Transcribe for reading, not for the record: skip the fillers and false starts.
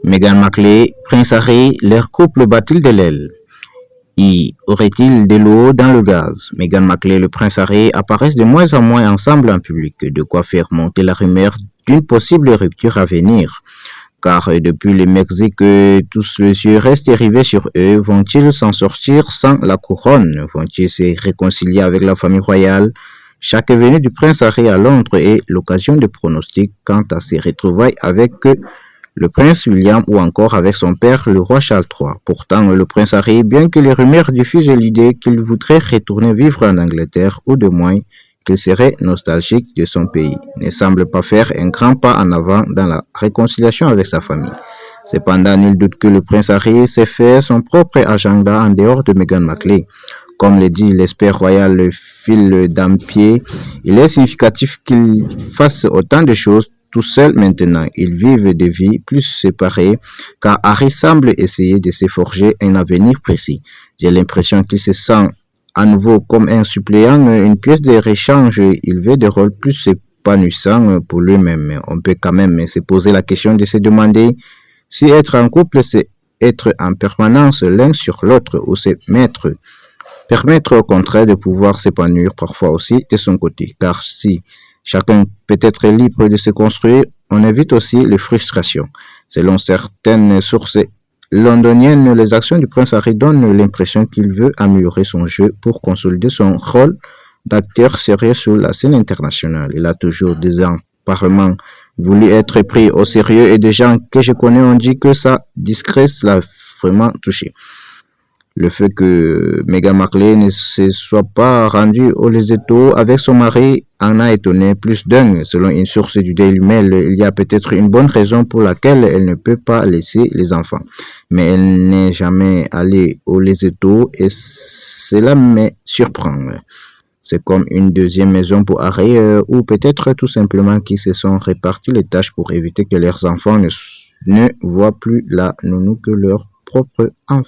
Meghan Markle, Prince Harry, leur couple bat-il de l'aile? Y aurait-il de l'eau dans le gaz? Meghan Markle et le prince Harry apparaissent de moins en moins ensemble en public, de quoi faire monter la rumeur d'une possible rupture à venir. Car depuis le Mexique, tous les yeux restent rivés sur eux. Vont-ils s'en sortir sans la couronne? Vont-ils se réconcilier avec la famille royale? Chaque venue du prince Harry à Londres est l'occasion de pronostics quant à ses retrouvailles avec le prince William ou encore avec son père, le roi Charles III. Pourtant, le prince Harry, bien que les rumeurs diffusent l'idée qu'il voudrait retourner vivre en Angleterre, ou de moins qu'il serait nostalgique de son pays, ne semble pas faire un grand pas en avant dans la réconciliation avec sa famille. Cependant, nul doute que le prince Harry s'est fait son propre agenda en dehors de Meghan Markle. Comme le dit l'espère royal le fil d'Ampier, il est significatif qu'il fasse autant de choses tout seul maintenant. Ils vivent des vies plus séparées, car Harry semble essayer de se forger un avenir précis. J'ai l'impression qu'il se sent à nouveau comme un suppléant, une pièce de réchange. Il veut des rôles plus épanouissants pour lui-même. On peut quand même se poser la question de se demander si être en couple, c'est être en permanence l'un sur l'autre ou se permettre au contraire de pouvoir s'épanouir parfois aussi de son côté. Car si chacun peut être libre de se construire, on évite aussi les frustrations. Selon certaines sources londoniennes, les actions du prince Harry donnent l'impression qu'il veut améliorer son jeu pour consolider son rôle d'acteur sérieux sur la scène internationale. Il a toujours apparemment voulu être pris au sérieux et des gens que je connais ont dit que sa disgrâce l'a vraiment touché. Le fait que Meghan Markle ne se soit pas rendue au Lesotho avec son mari en a étonné plus d'un. Selon une source du Daily Mail, il y a peut-être une bonne raison pour laquelle elle ne peut pas laisser les enfants. Mais elle n'est jamais allée au Lesotho et cela me surprend. C'est comme une deuxième maison pour Harry ou peut-être tout simplement qu'ils se sont répartis les tâches pour éviter que leurs enfants ne voient plus la nounou que leurs propres enfants.